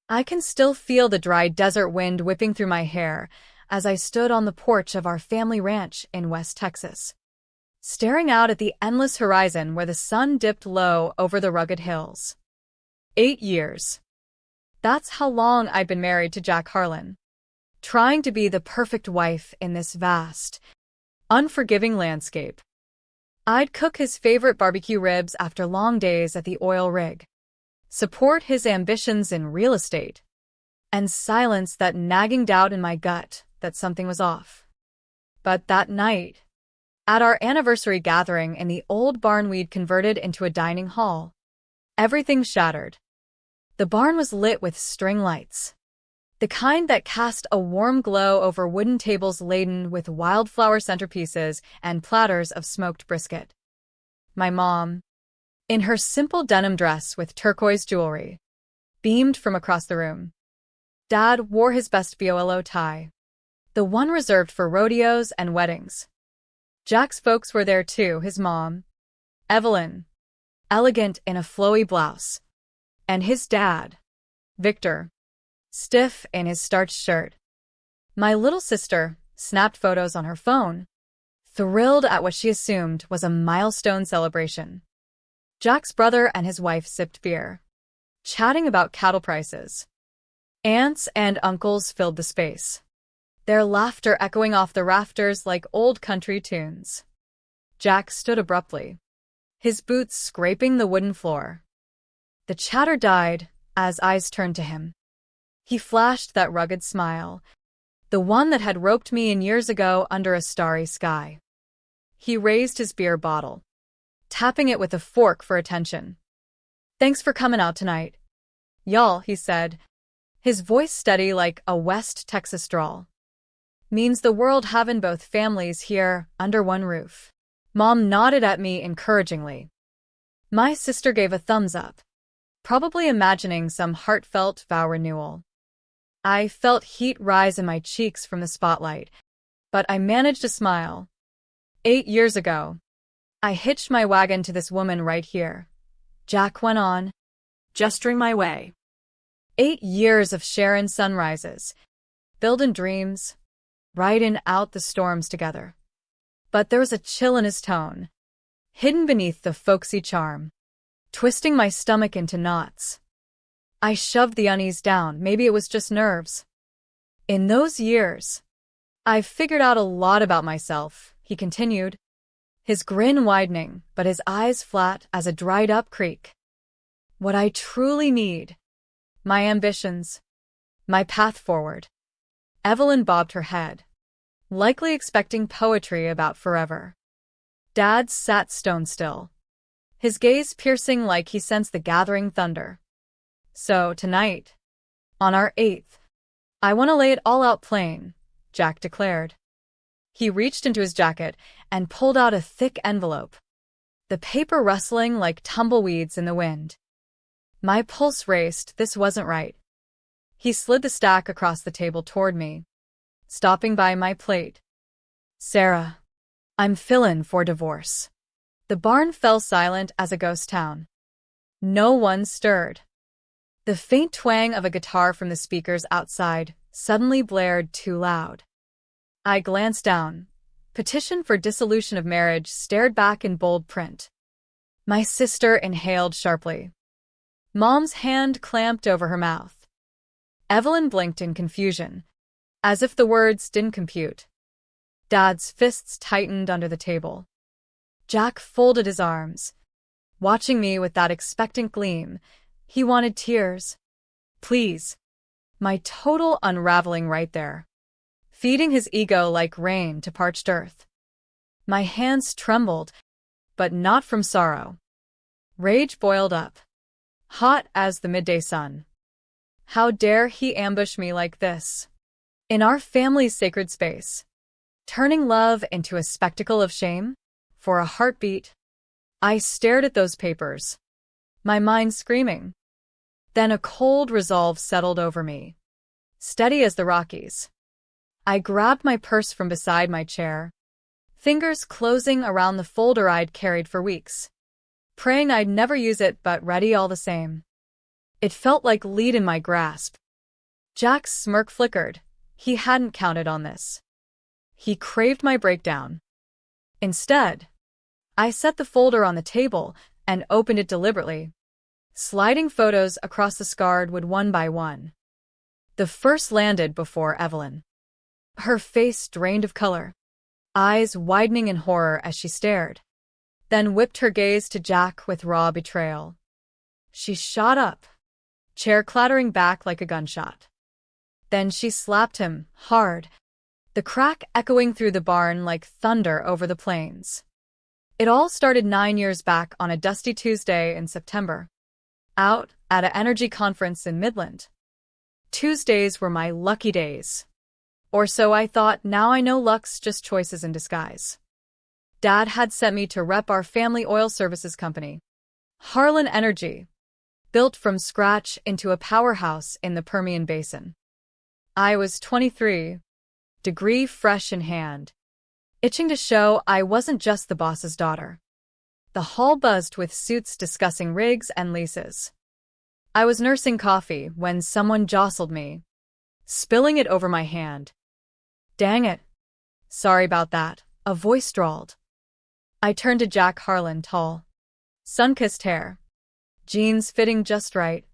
I can still feel the dry desert wind whipping through my hair as I stood on the porch of our family ranch in West Texas, staring out at the endless horizon where the sun dipped low over the rugged hills. 8 years. That's how long I'd been married to Jack Harlan, trying to be the perfect wife in this vast, unforgiving landscape. I'd cook his favorite barbecue ribs after long days at the oil rig, support his ambitions in real estate, and silence that nagging doubt in my gut that something was off. But that night, at our anniversary gathering in the old barn we'd converted into a dining hall, everything shattered. The barn was lit with string lights, the kind that cast a warm glow over wooden tables laden with wildflower centerpieces and platters of smoked brisket. My mom, in her simple denim dress with turquoise jewelry, beamed from across the room. Dad wore his best bolo tie, the one reserved for rodeos and weddings. Jack's folks were there too, his mom, Evelyn, elegant in a flowy blouse, and his dad, Victor, stiff in his starched shirt. My little sister snapped photos on her phone, thrilled at what she assumed was a milestone celebration. Jack's brother and his wife sipped beer, chatting about cattle prices. Aunts and uncles filled the space, their laughter echoing off the rafters like old country tunes. Jack stood abruptly, his boots scraping the wooden floor. The chatter died as eyes turned to him. He flashed that rugged smile, the one that had roped me in years ago under a starry sky. He raised his beer bottle, tapping it with a fork for attention. "Thanks for coming out tonight, y'all," he said, his voice steady like a West Texas drawl. "Means the world having both families here under one roof." Mom nodded at me encouragingly. My sister gave a thumbs up, probably imagining some heartfelt vow renewal. I felt heat rise in my cheeks from the spotlight, but I managed to smile. 8 years ago, I hitched my wagon to this woman right here, Jack went on, gesturing my way. 8 years of sharing sunrises, building dreams, riding out the storms together. But there was a chill in his tone, hidden beneath the folksy charm, twisting my stomach into knots. I shoved the unease down, maybe it was just nerves. "In those years, I've figured out a lot about myself," he continued, his grin widening but his eyes flat as a dried-up creek. "What I truly need, my ambitions, my path forward." Evelyn bobbed her head, likely expecting poetry about forever. Dad sat stone still, his gaze piercing like he sensed the gathering thunder. "So, tonight, on our 8th, I want to lay it all out plain," Jack declared. He reached into his jacket and pulled out a thick envelope, the paper rustling like tumbleweeds in the wind. My pulse raced, this wasn't right. He slid the stack across the table toward me, stopping by my plate. "Sarah, I'm fillin' for divorce." The barn fell silent as a ghost town. No one stirred. The faint twang of a guitar from the speakers outside suddenly blared too loud. I glanced down. Petition for dissolution of marriage stared back in bold print. My sister inhaled sharply. Mom's hand clamped over her mouth. Evelyn blinked in confusion, as if the words didn't compute. Dad's fists tightened under the table. Jack folded his arms, watching me with that expectant gleam. He wanted tears. Please. My total unraveling right there, feeding his ego like rain to parched earth. My hands trembled, but not from sorrow. Rage boiled up, hot as the midday sun. How dare he ambush me like this? In our family's sacred space, turning love into a spectacle of shame? For a heartbeat, I stared at those papers, my mind screaming. Then a cold resolve settled over me, steady as the Rockies. I grabbed my purse from beside my chair, fingers closing around the folder I'd carried for weeks, praying I'd never use it but ready all the same. It felt like lead in my grasp. Jack's smirk flickered. He hadn't counted on this. He craved my breakdown. Instead, I set the folder on the table and opened it deliberately, sliding photos across the cardboard one by one. The first landed before Evelyn. Her face drained of color, eyes widening in horror as she stared, then whipped her gaze to Jack with raw betrayal. She shot up, chair clattering back like a gunshot. Then she slapped him, hard, the crack echoing through the barn like thunder over the plains. It all started 9 years back on a dusty Tuesday in September, out at an energy conference in Midland. Tuesdays were my lucky days. Or so I thought. Now I know luck's just choices in disguise. Dad had sent me to rep our family oil services company, Harlan Energy, built from scratch into a powerhouse in the Permian Basin. I was 23, degree fresh in hand, itching to show I wasn't just the boss's daughter. The hall buzzed with suits discussing rigs and leases. I was nursing coffee when someone jostled me, spilling it over my hand. Dang it. Sorry about that, a voice drawled. I turned to Jack Harlan, tall, sun-kissed hair, jeans fitting just right,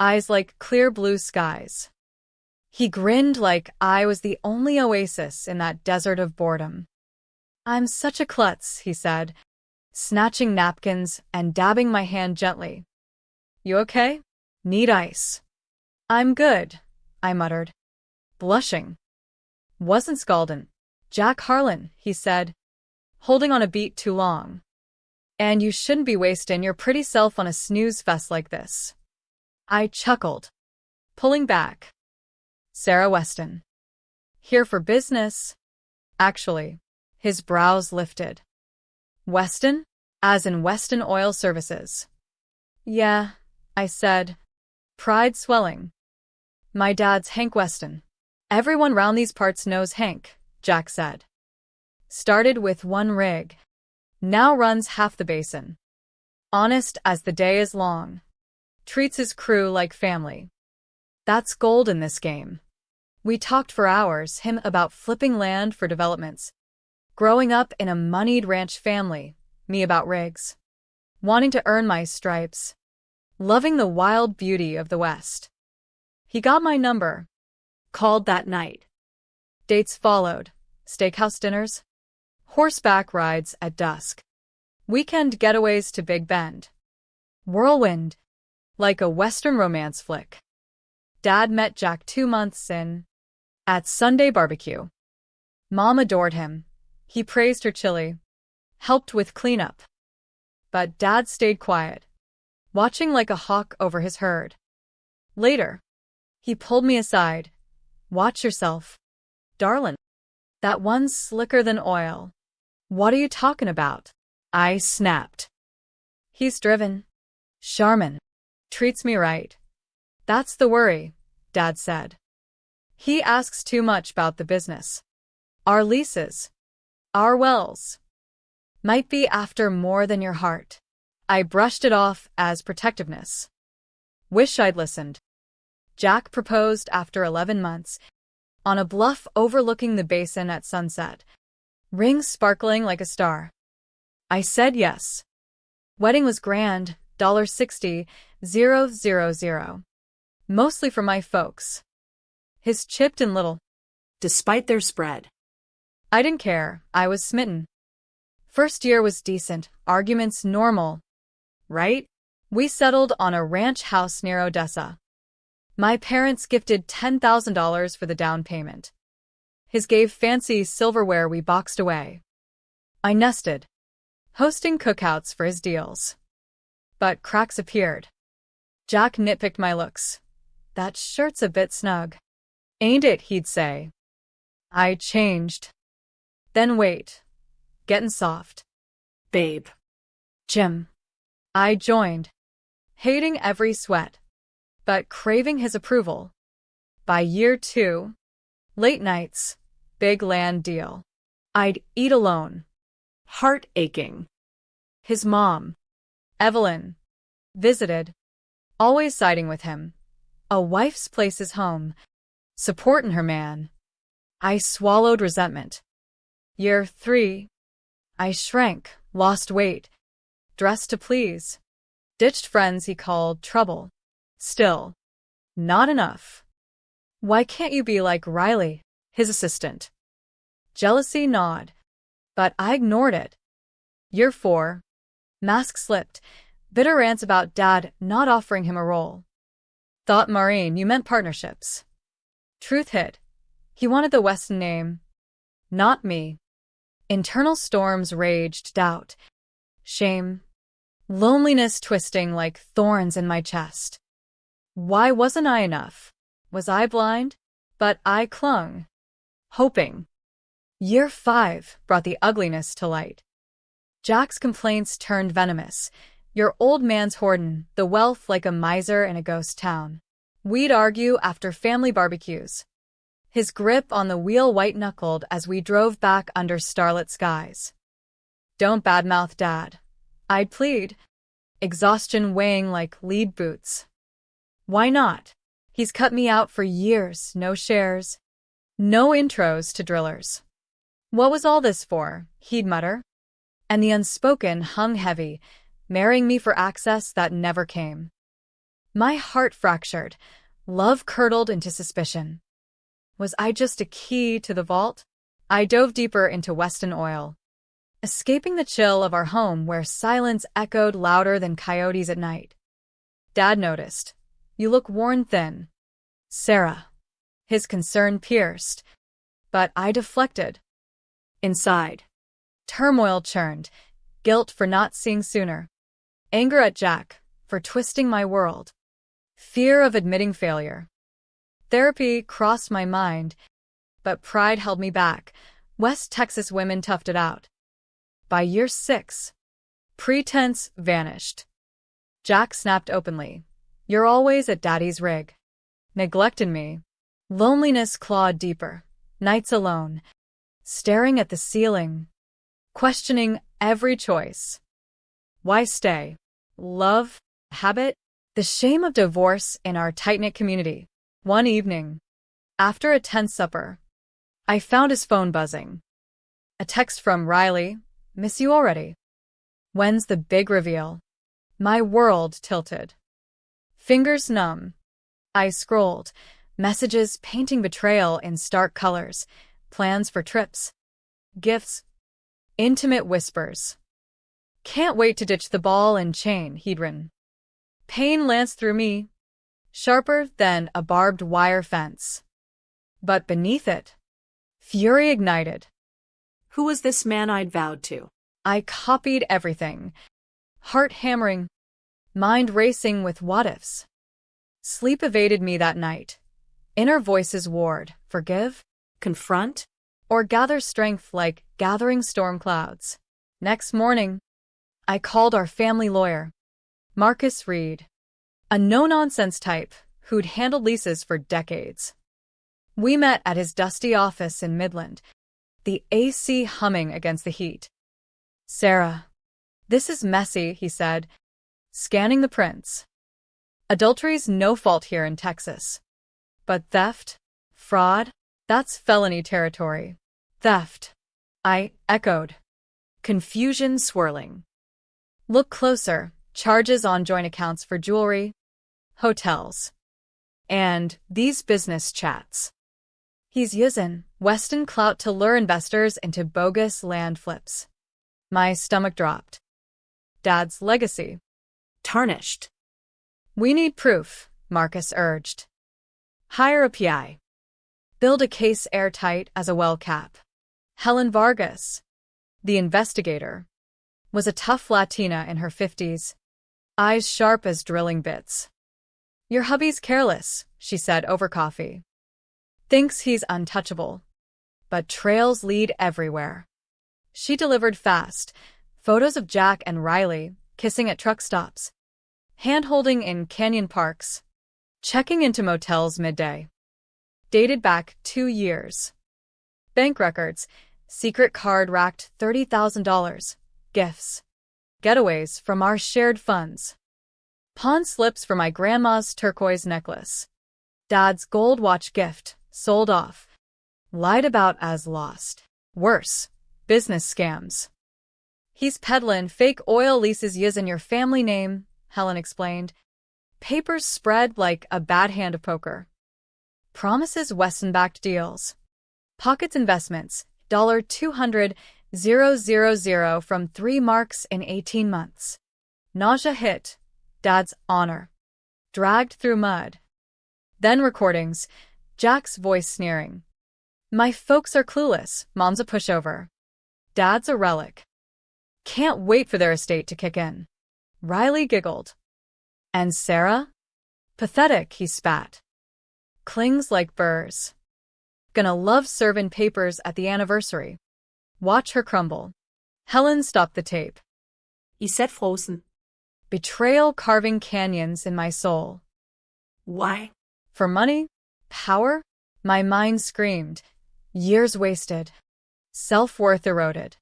eyes like clear blue skies. He grinned like I was the only oasis in that desert of boredom. I'm such a klutz, he said, snatching napkins and dabbing my hand gently. You okay? Need ice? I'm good, I muttered, blushing. Wasn't scaldin'. Jack Harlan, he said, holding on a beat too long. And you shouldn't be wasting your pretty self on a snooze fest like this. I chuckled, pulling back. Sarah Weston. Here for business. Actually, his brows lifted. Weston? As in Weston Oil Services. Yeah, I said, pride swelling. My dad's Hank Weston. Everyone round these parts knows Hank, Jack said. Started with one rig. Now runs half the basin. Honest as the day is long. Treats his crew like family. That's gold in this game. We talked for hours, him about flipping land for developments, growing up in a moneyed ranch family, me about rigs, wanting to earn my stripes, loving the wild beauty of the West. He got my number. Called that night. Dates followed, steakhouse dinners, horseback rides at dusk, weekend getaways to Big Bend. Whirlwind, like a Western romance flick. Dad met Jack 2 months in, at Sunday barbecue. Mom adored him. He praised her chili, helped with cleanup. But Dad stayed quiet, watching like a hawk over his herd. Later, he pulled me aside. Watch yourself, darlin'. That one's slicker than oil. What are you talking about? I snapped. He's driven. Charmin. Treats me right. That's the worry, Dad said. He asks too much about the business. Our leases. Our wells. Might be after more than your heart. I brushed it off as protectiveness. Wish I'd listened. Jack proposed after 11 months, on a bluff overlooking the basin at sunset, ring sparkling like a star. I said yes. Wedding was grand, $60,000, mostly for my folks. His chipped in little, despite their spread. I didn't care, I was smitten. First year was decent, arguments normal. Right? We settled on a ranch house near Odessa. My parents gifted $10,000 for the down payment. His gave fancy silverware we boxed away. I nested, hosting cookouts for his deals. But cracks appeared. Jack nitpicked my looks. That shirt's a bit snug. Ain't it, he'd say. I changed. Then wait. Gettin' soft. Babe. Jim. I joined, hating every sweat, but craving his approval. By year 2, late nights, big land deal. I'd eat alone, heart aching. His mom, Evelyn, visited, always siding with him. A wife's place is home, supportin' her man. I swallowed resentment. Year 3. I shrank, lost weight, dressed to please. Ditched friends he called trouble. Still, not enough. Why can't you be like Riley, his assistant? Jealousy gnawed, but I ignored it. Year 4. Mask slipped, bitter rants about Dad not offering him a role. Thought Maureen, you meant partnerships. Truth hit. He wanted the Weston name, not me. Internal storms raged, doubt, shame, loneliness twisting like thorns in my chest. Why wasn't I enough? Was I blind? But I clung, hoping. Year 5 brought the ugliness to light. Jack's complaints turned venomous. Your old man's hoardin' the wealth like a miser in a ghost town. We'd argue after family barbecues. His grip on the wheel white-knuckled as we drove back under starlit skies. Don't badmouth Dad, I'd plead, exhaustion weighing like lead boots. Why not? He's cut me out for years, no shares, no intros to drillers. What was all this for, he'd mutter. And the unspoken hung heavy, marrying me for access that never came. My heart fractured, love curdled into suspicion. Was I just a key to the vault? I dove deeper into Weston Oil, escaping the chill of our home where silence echoed louder than coyotes at night. Dad noticed. You look worn thin. Sarah. His concern pierced, but I deflected. Inside, turmoil churned, guilt for not seeing sooner, anger at Jack for twisting my world, fear of admitting failure. Therapy crossed my mind, but pride held me back. West Texas women toughed it out. By year 6, pretense vanished. Jack snapped openly. You're always at Daddy's rig. Neglected me. Loneliness clawed deeper. Nights alone, staring at the ceiling, questioning every choice. Why stay? Love? Habit? The shame of divorce in our tight-knit community. One evening, after a tense supper, I found his phone buzzing. A text from Riley. Miss you already. When's the big reveal? My world tilted. Fingers numb. I scrolled, messages painting betrayal in stark colors, plans for trips, gifts, intimate whispers. Can't wait to ditch the ball and chain, he'd written. Pain lanced through me, sharper than a barbed wire fence. But beneath it, fury ignited. Who was this man I'd vowed to? I copied everything, heart hammering, mind racing with what-ifs. Sleep evaded me that night. Inner voices warred, forgive, Confront? or gather strength like gathering storm clouds. Next morning, I called our family lawyer, Marcus Reed, a no-nonsense type who'd handled leases for decades. We met at his dusty office in Midland, the AC humming against the heat. Sarah, this is messy, he said, scanning the prints. Adultery's no fault here in Texas. But theft? Fraud? That's felony territory. Theft. I echoed. Confusion swirling. Look closer. Charges on joint accounts for jewelry, hotels, and these business chats. He's using Weston clout to lure investors into bogus land flips. My stomach dropped. Dad's legacy. Tarnished. We need proof, Marcus urged. Hire a PI. Build a case airtight as a well cap. Helen Vargas, the investigator, was a tough Latina in her 50s, eyes sharp as drilling bits. Your hubby's careless, she said over coffee. Thinks he's untouchable. But trails lead everywhere. She delivered fast, photos of Jack and Riley kissing at truck stops, hand-holding in canyon parks, checking into motels midday. Dated back 2 years. Bank records, secret card racked $30,000, gifts, getaways from our shared funds. Pawn slips for my grandma's turquoise necklace. Dad's gold watch gift, sold off. Lied about as lost. Worse, business scams. He's peddlin' fake oil leases using your family name, Helen explained. Papers spread like a bad hand of poker. Promises Weston-backed deals. Pockets investments, $200,000 from 3 marks in 18 months. Nausea hit. Dad's honor. Dragged through mud. Then recordings. Jack's voice sneering. My folks are clueless. Mom's a pushover. Dad's a relic. Can't wait for their estate to kick in. Riley giggled. And Sarah? Pathetic, he spat. Clings like burrs. Gonna love serving papers at the anniversary. Watch her crumble. Helen stopped the tape. I sat frozen. Betrayal carving canyons in my soul. Why? For money? Power? My mind screamed. Years wasted. Self-worth eroded.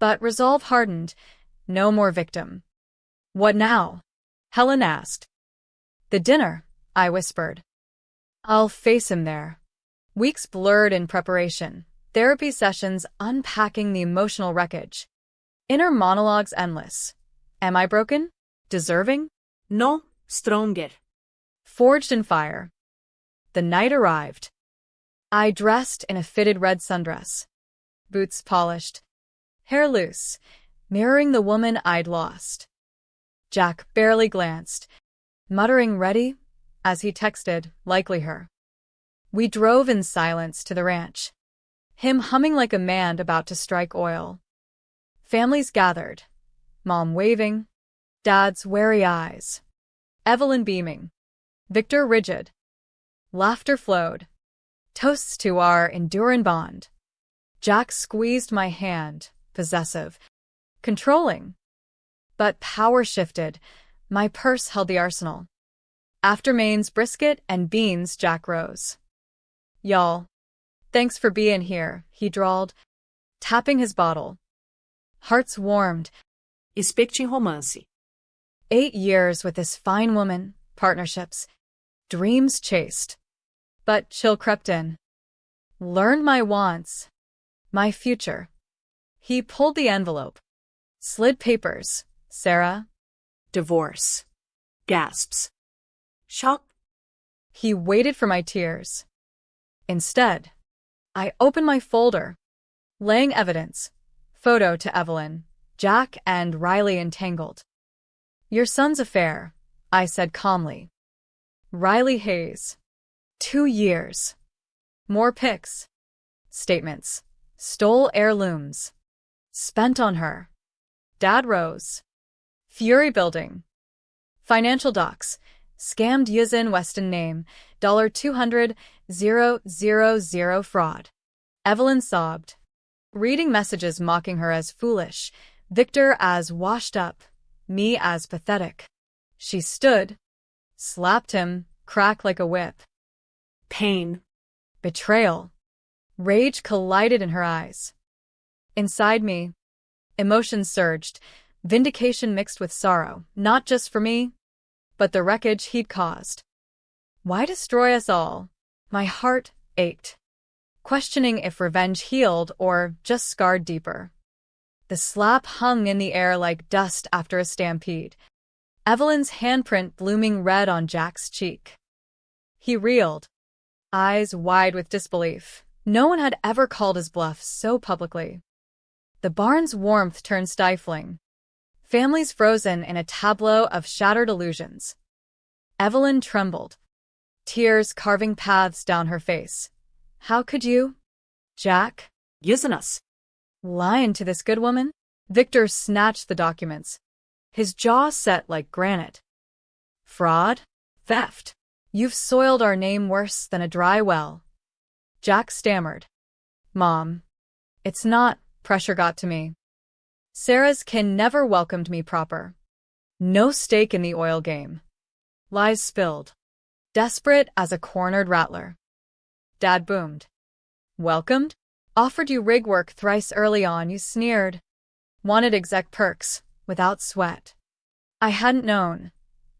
But resolve hardened. No more victim. What now? Helen asked. The dinner, I whispered. I'll face him there. Weeks blurred in preparation. Therapy sessions unpacking the emotional wreckage. Inner monologues endless. Am I broken? Deserving? No, stronger. Forged in fire. The night arrived. I dressed in a fitted red sundress. Boots polished. Hair loose, mirroring the woman I'd lost. Jack barely glanced, muttering ready as he texted, likely her. We drove in silence to the ranch, him humming like a man about to strike oil. Families gathered, Mom waving, Dad's wary eyes, Evelyn beaming, Victor rigid. Laughter flowed. Toasts to our enduring bond. Jack squeezed my hand, possessive, controlling. But power shifted. My purse held the arsenal. After Maine's brisket and beans, Jack rose. Y'all, thanks for being here, he drawled, tapping his bottle. Hearts warmed. Expecting romance. 8 years with this fine woman, partnerships, dreams chased. But chill crept in. Learned my wants, my future. He pulled the envelope. Slid papers. Sarah. Divorce. Gasps. Shock. He waited for my tears. Instead, I opened my folder. Laying evidence. Photo to Evelyn. Jack and Riley entangled. Your son's affair, I said calmly. Riley Hayes. 2 years. More pics. Statements. Stole heirlooms. Spent on her. Dad rose. Fury building. Financial docs. Scammed Yuzin Weston name. $200,000 fraud. Evelyn sobbed. Reading messages mocking her as foolish. Victor as washed up. Me as pathetic. She stood. Slapped him. Crack like a whip. Pain. Betrayal. Rage collided in her eyes. Inside me, emotions surged, vindication mixed with sorrow, not just for me, but the wreckage he'd caused. Why destroy us all? My heart ached, questioning if revenge healed or just scarred deeper. The slap hung in the air like dust after a stampede, Evelyn's handprint blooming red on Jack's cheek. He reeled, eyes wide with disbelief. No one had ever called his bluff so publicly. The barn's warmth turned stifling. Families frozen in a tableau of shattered illusions. Evelyn trembled, tears carving paths down her face. How could you? Jack? Using us. Lying to this good woman? Victor snatched the documents, his jaw set like granite. Fraud? Theft. You've soiled our name worse than a dry well. Jack stammered. Mom. It's not. Pressure got to me. Sarah's kin never welcomed me proper. No stake in the oil game. Lies spilled. Desperate as a cornered rattler. Dad boomed. Welcomed? Offered you rig work thrice early on, you sneered. Wanted exec perks, without sweat. I hadn't known.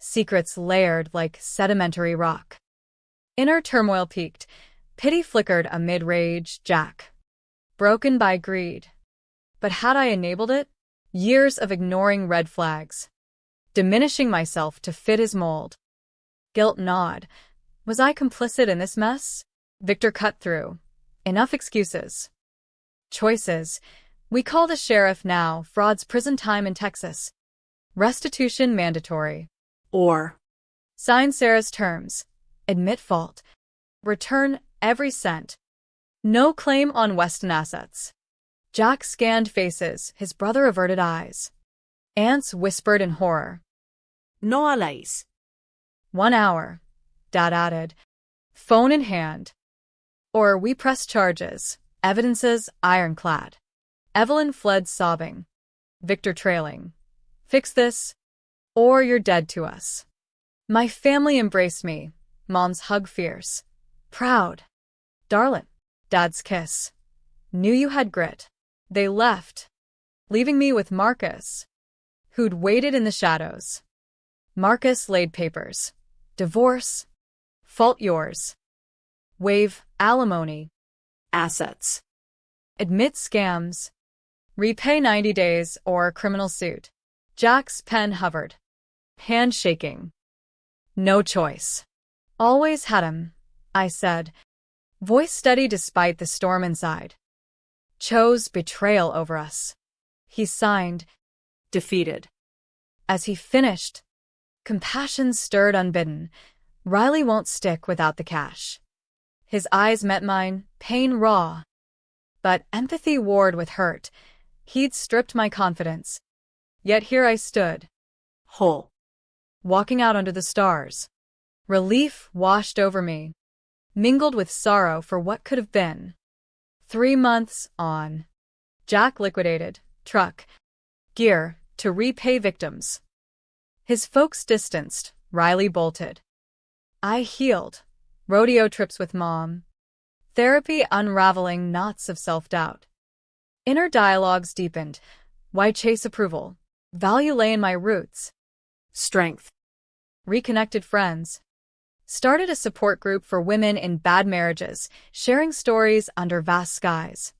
secrets layered like sedimentary rock. Inner turmoil peaked, pity flickered amid rage. Jack. Broken by greed. But had I enabled it? Years of ignoring red flags. Diminishing myself to fit his mold. Guilt gnawed. Was I complicit in this mess? Victor cut through. Enough excuses. Choices. We call the sheriff now. Fraud's prison time in Texas. Restitution mandatory. Or. Sign Sarah's terms. Admit fault. Return every cent. No claim on Weston assets. Jack scanned faces, his brother averted eyes. Aunts whispered in horror. No allies. 1 hour, Dad added, phone in hand. Or we press charges, evidences ironclad. Evelyn fled sobbing. Victor trailing. Fix this, or you're dead to us. My family embraced me, Mom's hug fierce. Proud. Darling. Dad's kiss. Knew you had grit. They left, leaving me with Marcus, who'd waited in the shadows. Marcus laid papers. Divorce. Fault yours. Waive alimony. Assets. Admit scams. Repay 90 days or criminal suit. Jack's pen hovered. Hand shaking. No choice. Always had him, I said. Voice steady despite the storm inside. Chose betrayal over us. He signed. Defeated. As he finished, compassion stirred unbidden. Riley won't stick without the cash. His eyes met mine, pain raw. But empathy warred with hurt. He'd stripped my confidence. Yet here I stood. Whole. Walking out under the stars. Relief washed over me, mingled with sorrow for what could have been. 3 months on. Jack liquidated, truck, gear, to repay victims. His folks distanced, Riley bolted. I healed, rodeo trips with Mom. Therapy unraveling knots of self-doubt. Inner dialogues deepened. Why chase approval? Value lay in my roots. Strength. Reconnected friends. Started a support group for women in bad marriages, sharing stories under vast skies.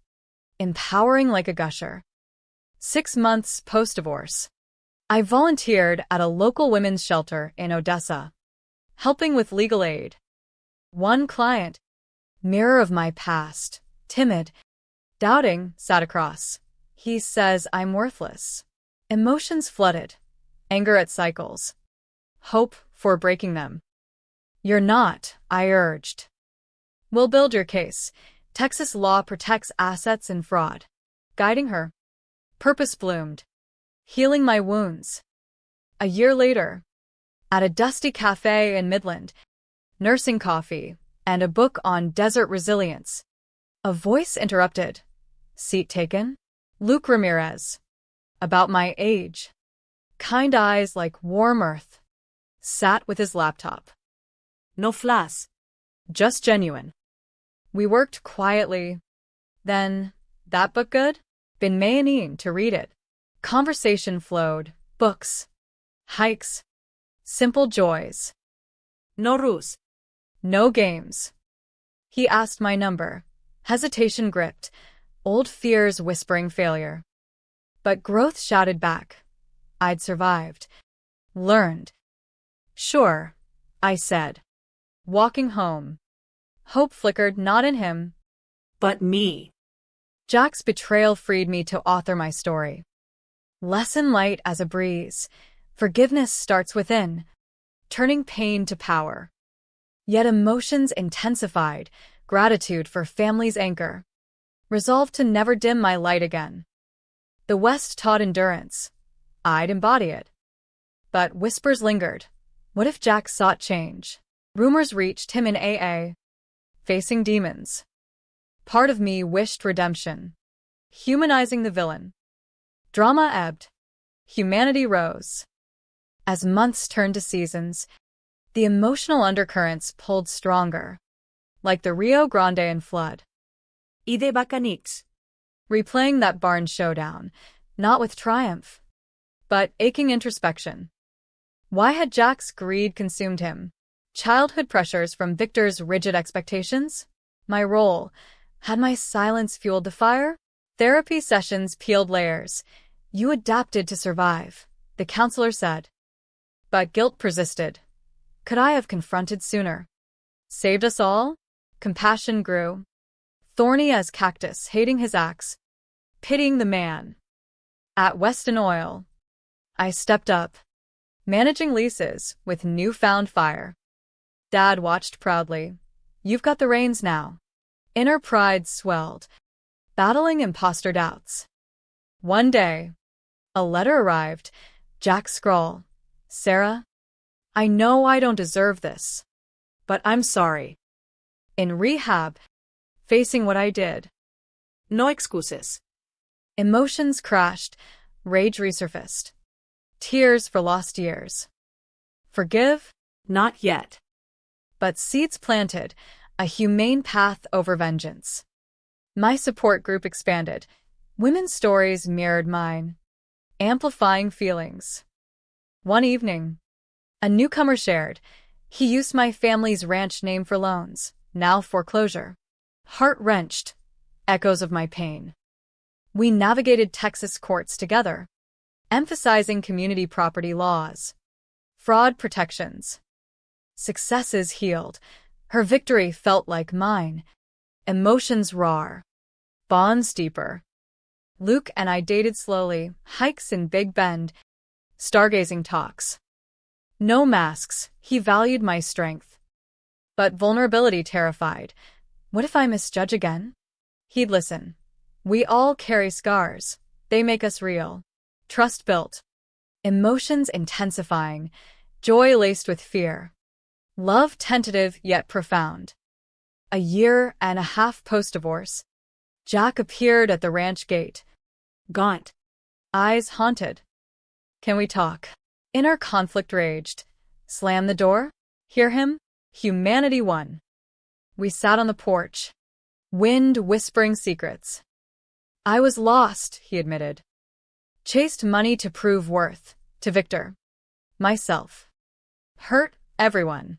Empowering like a gusher. 6 months post-divorce. I volunteered at a local women's shelter in Odessa, helping with legal aid. One client, mirror of my past, timid, doubting, sat across. He says I'm worthless. Emotions flooded. Anger at cycles. Hope for breaking them. You're not, I urged. We'll build your case. Texas law protects assets and fraud. Guiding her. Purpose bloomed. Healing my wounds. A year later, at a dusty cafe in Midland, nursing coffee and a book on desert resilience, a voice interrupted. Seat taken? Luke Ramirez. About my age. Kind eyes like warm earth. Sat with his laptop. No flaws. Just genuine. We worked quietly. Then, that book good? Been meaning to read it. Conversation flowed. Books. Hikes. Simple joys. No ruse. No games. He asked my number. Hesitation gripped. Old fears whispering failure. But growth shouted back. I'd survived. Learned. Sure, I said. Walking home. Hope flickered not in him, but me. Jack's betrayal freed me to author my story. Lesson light as a breeze. Forgiveness starts within, turning pain to power. Yet emotions intensified, gratitude for family's anchor. Resolve to never dim my light again. The West taught endurance. I'd embody it. But whispers lingered. What if Jack sought change? Rumors reached him in AA. Facing demons. Part of me wished redemption. Humanizing the villain. Drama ebbed. Humanity rose. As months turned to seasons, the emotional undercurrents pulled stronger. Like the Rio Grande in flood. Ide Bacanix. Replaying that barn showdown, not with triumph, but aching introspection. Why had Jack's greed consumed him? Childhood pressures from Victor's rigid expectations? My role? Had my silence fueled the fire? Therapy sessions peeled layers. You adapted to survive, the counselor said. But guilt persisted. Could I have confronted sooner? Saved us all? Compassion grew. Thorny as cactus, hating his axe, pitying the man. At Weston Oil, I stepped up, managing leases with newfound fire. Dad watched proudly. You've got the reins now. Inner pride swelled, battling imposter doubts. One day, a letter arrived. Jack's scrawl. Sarah, I know I don't deserve this, but I'm sorry. In rehab, facing what I did. No excuses. Emotions crashed, rage resurfaced. Tears for lost years. Forgive? Not yet. But seeds planted, a humane path over vengeance. My support group expanded. Women's stories mirrored mine, amplifying feelings. One evening, a newcomer shared. He used my family's ranch name for loans, now foreclosure. Heart-wrenched, echoes of my pain. We navigated Texas courts together, emphasizing community property laws, fraud protections. Successes healed. Her victory felt like mine. Emotions raw. Bonds deeper. Luke and I dated slowly, hikes in Big Bend, stargazing talks. No masks, he valued my strength. But vulnerability terrified. What if I misjudge again? He'd listen. We all carry scars. They make us real. Trust built. Emotions intensifying. Joy laced with fear. Love tentative yet profound. A year and a half post-divorce, Jack appeared at the ranch gate. Gaunt. Eyes haunted. Can we talk? Inner conflict raged. Slam the door? Hear him? Humanity won. We sat on the porch. Wind whispering secrets. I was lost, he admitted. Chased money to prove worth. To Victor. Myself. Hurt everyone.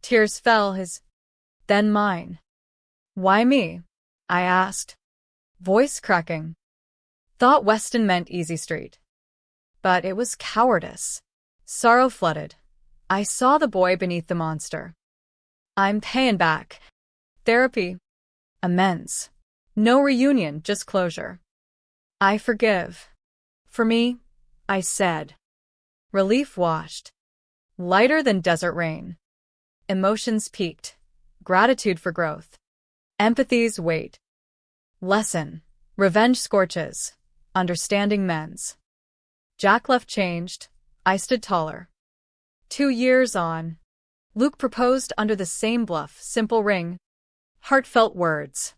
Tears fell then mine. Why me? I asked. Voice cracking. Thought Weston meant easy street. But it was cowardice. Sorrow flooded. I saw the boy beneath the monster. I'm paying back. Therapy. Amends. No reunion, just closure. I forgive. For me, I said. Relief washed. Lighter than desert rain. Emotions peaked. Gratitude for growth. Empathy's weight. Lesson. Revenge scorches. Understanding mends. Jack left changed. I stood taller. 2 years on. Luke proposed under the same bluff, simple ring. Heartfelt words.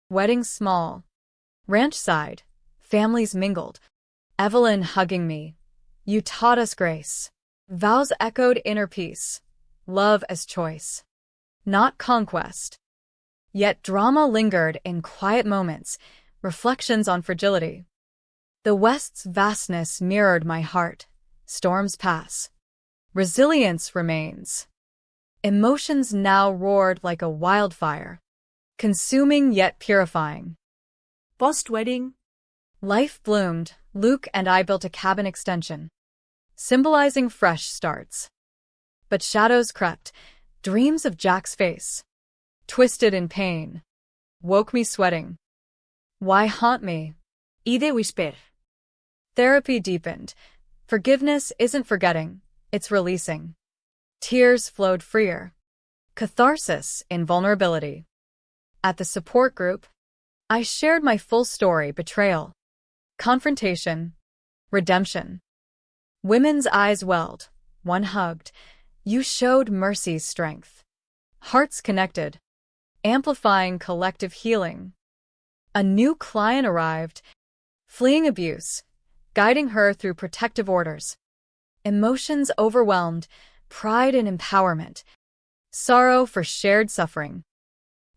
Wedding small. Ranch side. Families mingled. Evelyn hugging me. You taught us grace. Vows echoed inner peace. Love as choice. Not conquest. Yet drama lingered in quiet moments, reflections on fragility. The West's vastness mirrored my heart. Storms pass. Resilience remains. Emotions now roared like a wildfire, consuming yet purifying. Post-wedding. Life bloomed. Luke and I built a cabin extension, symbolizing fresh starts. But shadows crept. Dreams of Jack's face, twisted in pain, woke me sweating. Why haunt me? Ide whisper. Therapy deepened. Forgiveness isn't forgetting, it's releasing. Tears flowed freer. Catharsis in vulnerability. At the support group, I shared my full story: betrayal, confrontation, redemption. Women's eyes welled. One hugged. You showed mercy's strength. Hearts connected, amplifying collective healing. A new client arrived, fleeing abuse, guiding her through protective orders. Emotions overwhelmed, pride in empowerment, sorrow for shared suffering.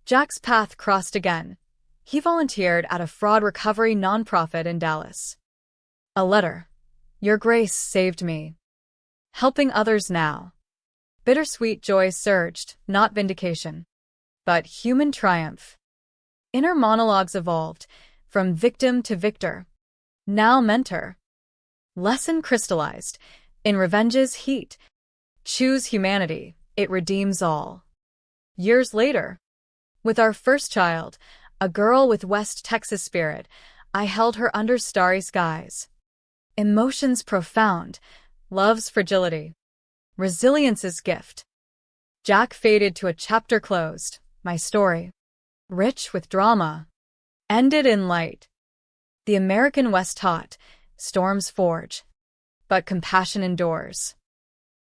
Jack's path crossed again. He volunteered at a fraud recovery nonprofit in Dallas. A letter. Your grace saved me. helping others now. Bittersweet joy surged, not vindication, but human triumph. Inner monologues evolved, from victim to victor, now mentor. Lesson crystallized, in revenge's heat. Choose humanity, it redeems all. Years later, with our first child, a girl with West Texas spirit, I held her under starry skies. Emotions profound, love's fragility, resilience's gift. Jack faded to a chapter closed, my story, rich with drama, ended in light. The American West taught, storms forge, but compassion endures.